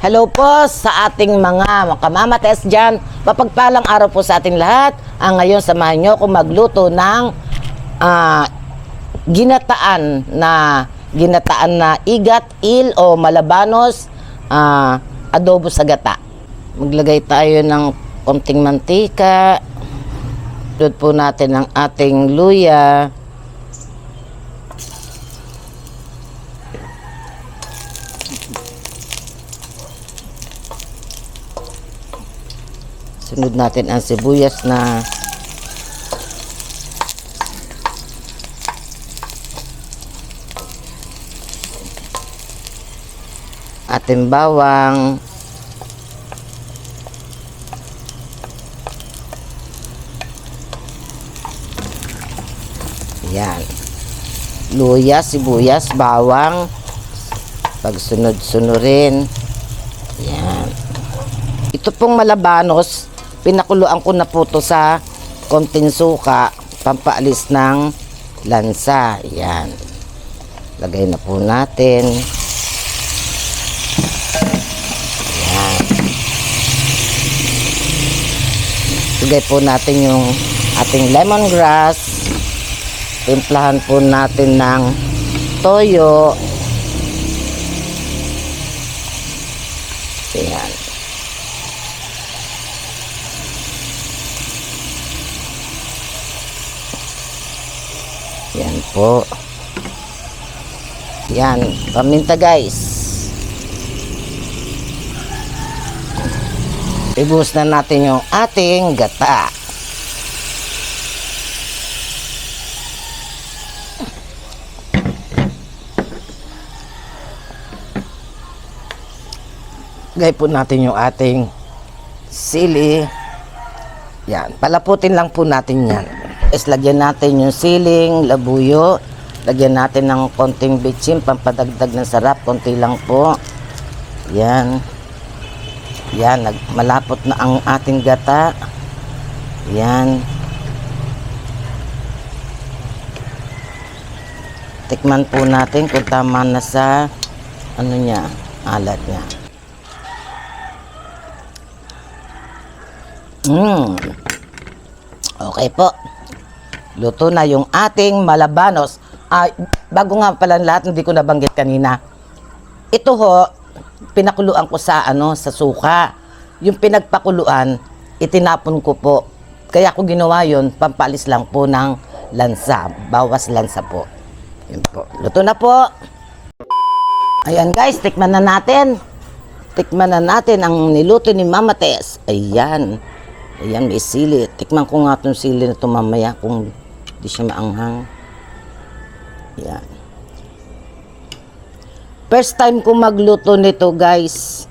Hello po sa ating mga kamamates dyan. Mapagpalang araw po sa ating lahat. Ngayon samahan nyo kung magluto ng ginataan na igat, il o malabanos, adobo sa gata. Maglagay tayo ng konting mantika. Dud po natin ang ating luya. Sunod natin ang sibuyas na ating bawang, yan, luya, sibuyas, bawang, pagsunod-sunurin, yan. Ito pong malabanos, pinakuluan ko na po ito sa konting suka, pampaalis ng lansa. Yan. Lagay na po natin. Yan. Lagay po natin yung ating lemongrass. Timplahan po natin ng toyo. Yan. Yan po. Yan, paminta guys. Ibuhos na natin yung ating gata. Lagay po natin yung ating sili. Yan, palaputin lang po natin yan. Lagyan natin yung siling, labuyo. Lagyan natin ng konting bitchin, pampadagdag ng sarap. Konti lang po. Yan. Yan, malapot na ang ating gata. Yan. Tikman po natin kung tama na sa ano niya, alat niya. Okay po. Luto na yung ating malabanos. Bago nga pala lahat, hindi ko nabanggit kanina. Ito ho, pinakuluan ko sa sa suka. Yung pinagpakuluan, itinapon ko po. Kaya ko ginawa yun, pampalis lang po ng lansa. Bawas lansa po. Yun po. Luto na po. Ayan guys, tikman na natin. Tikman na natin ang niluto ni Mama Tess. Ayan. Ayan, may sili. Tikman ko nga itong sili na ito mamaya kung di siya maanghang. Yan. First time ko magluto nito guys.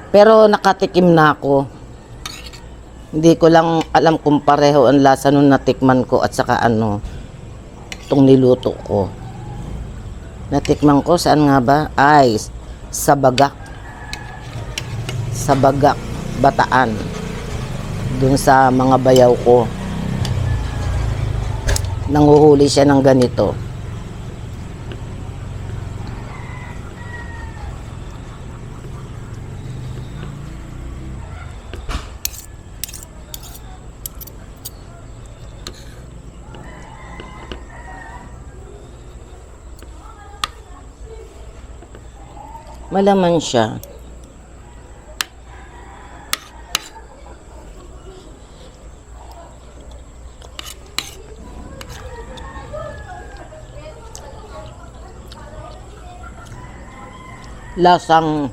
Pero nakatikim na ako. Hindi ko lang alam kung pareho ang lasa nung natikman ko at saka itong niluto ko. Natikman ko saan nga ba? Ay, sa Bagak. Sa Bagak, Bataan. Dun sa mga bayaw ko. Nanguhuli siya ng ganito. Malaman siya. Lasang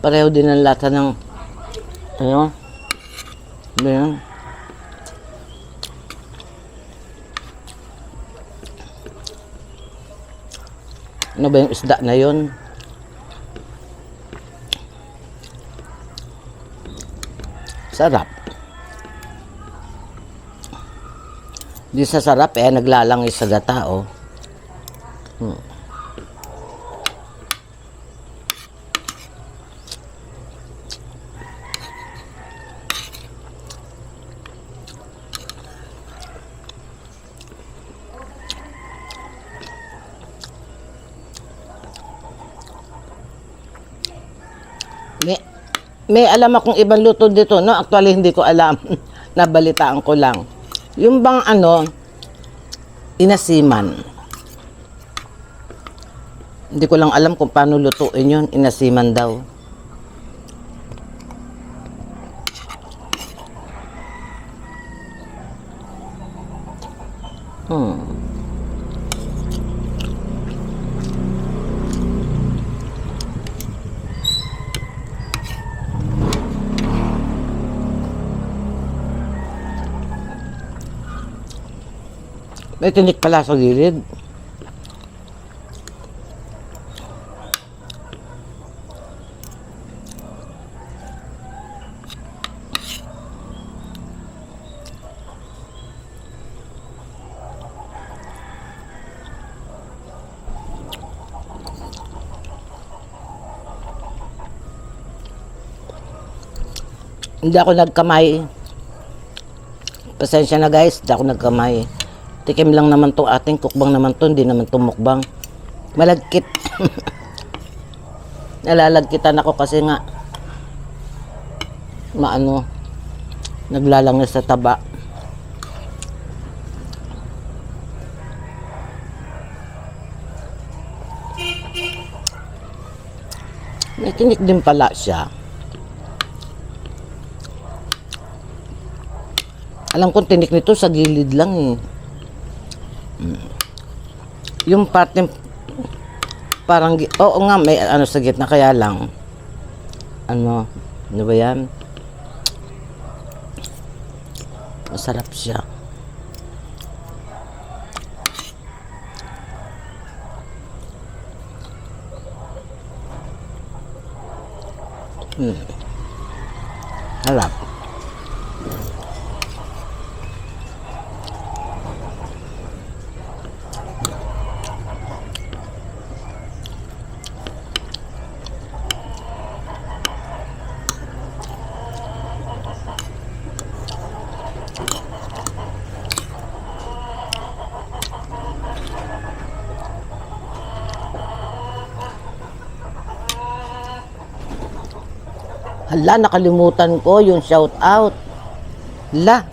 pareho din ang lasa ng ano yun. Ano ba yung isda na yun? Sarap. Di sa sarap naglalangis sa gata May, may alam akong ibang luto dito, no? Actually, hindi ko alam. Nabalitaan ko lang. Yung bang ano, inasiman. Hindi ko lang alam kung paano lutuin yun. Inasiman daw. May tinik pala sa gilid. Hindi ako nagkamay. Pasensya na guys, hindi ako nagkamay. Tikim lang naman to ating kukbang naman to, hindi naman to mukbang. Malagkit. Nalalagkitan ako kasi nga maano, naglalangis sa taba. May tinik din pala siya. Alam kong tinik nito sa gilid lang eh. Yung parte parang, oo nga, may ano sa gitna, kaya lang ano ba yan? Masarap siya. Harap. Hala, nakalimutan ko yung shout out. Hala.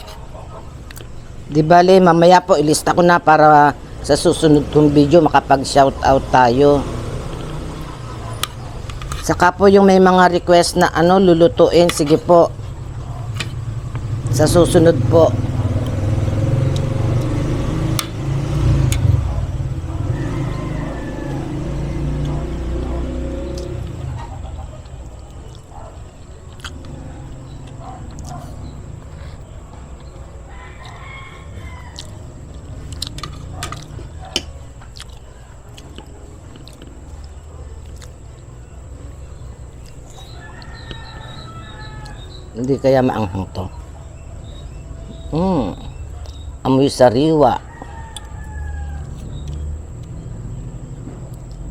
Di bale, mamaya po ilista ko na para sa susunod kong video makapag shout out tayo. Saka po yung may mga request na ano lulutuin, sige po. Sa susunod po. Hindi kaya maanghang to. Amoy sariwa.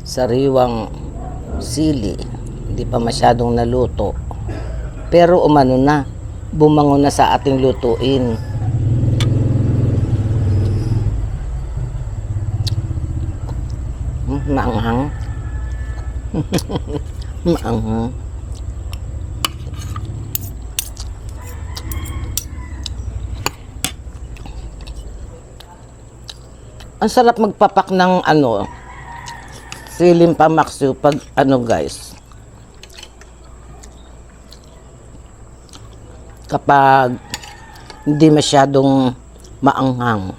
Sariwang sili. Hindi pa masyadong naluto. Pero umano na. Bumango na sa ating lutuin. Maanghang. Maanghang. Ang sarap magpapak ng ano, silim pamaksyo pag ano guys. Kapag hindi masyadong maanghang.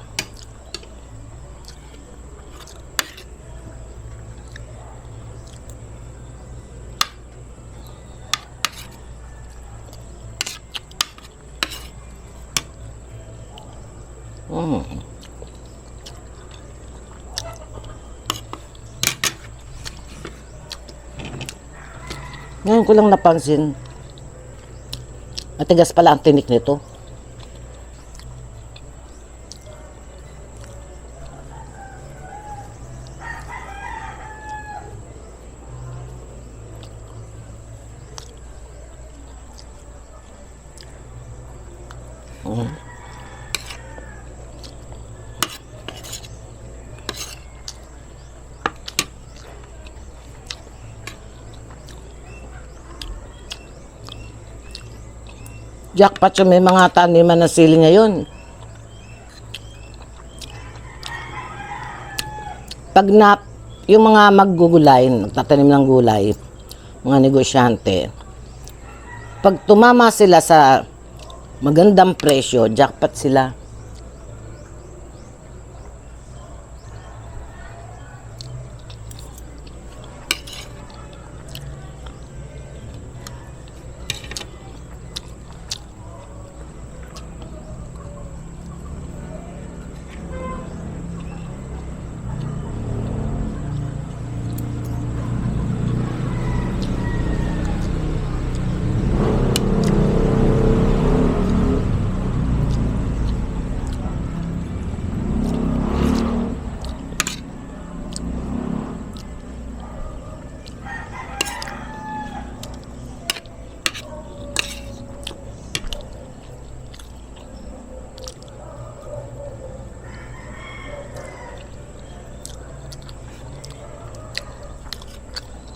Ngayon ko lang napansin, matigas pala ang tinik nito. Jackpot yung may mga taniman ng sili ngayon. Pag yung mga maggugulay, nagtatanim ng gulay, mga negosyante, pag tumama sila sa magandang presyo, jackpot sila.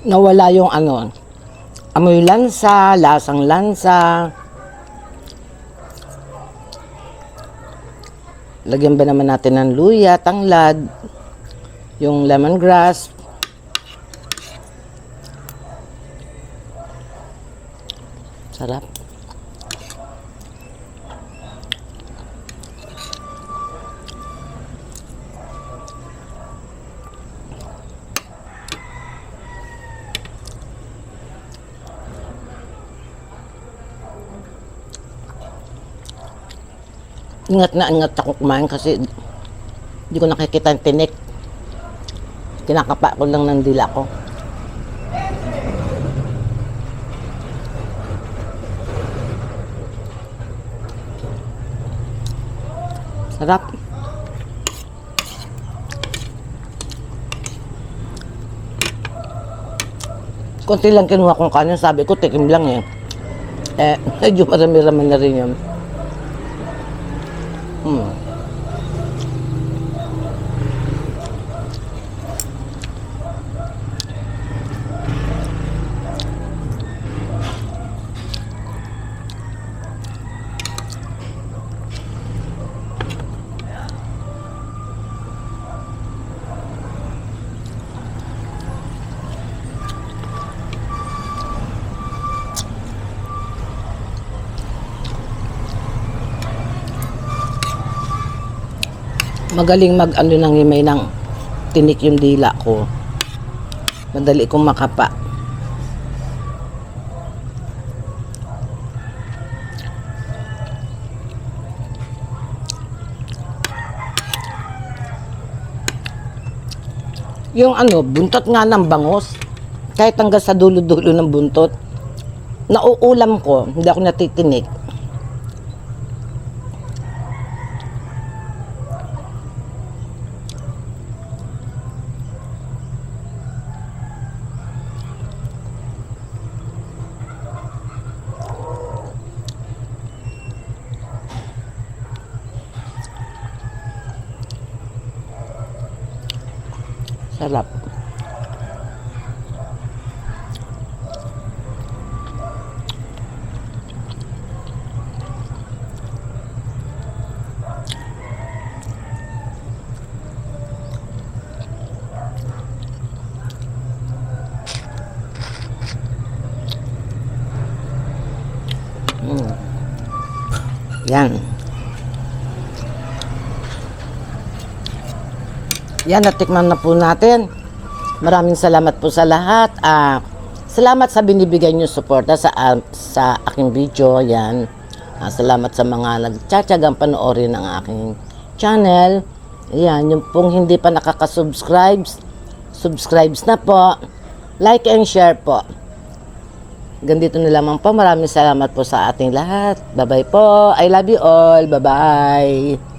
Nawala yung amoy lansa, lasang lansa. Lagyan ba naman natin ng luya, tanglad, yung lemongrass. Sarap. Ingat na ingat ako kumain kasi hindi ko nakikita ang tinik. Kinakapa ko lang ng dila ko. Sarap. Konti lang kinuha kong kanin. Sabi ko, tikim lang eh. Medyo marami-rami na rin yun. Magaling ng himay ng tinik yung dila ko. Madali kong makapa. Yung buntot nga ng bangus, kahit hanggang sa dulo-dulo ng buntot, nauulam ko, hindi ako natitinik. Sarap. Yan. Yan, natikman na po natin. Maraming salamat po sa lahat. Salamat sa binibigay niyo suporta sa aking video. Yan. Salamat sa mga nagtsatsagang panoorin ng aking channel. Yan, yung pong hindi pa nakaka-subscribes, subscribes na po. Like and share po. Ganito na lamang po. Maraming salamat po sa ating lahat. Bye-bye po. I love you all. Bye-bye.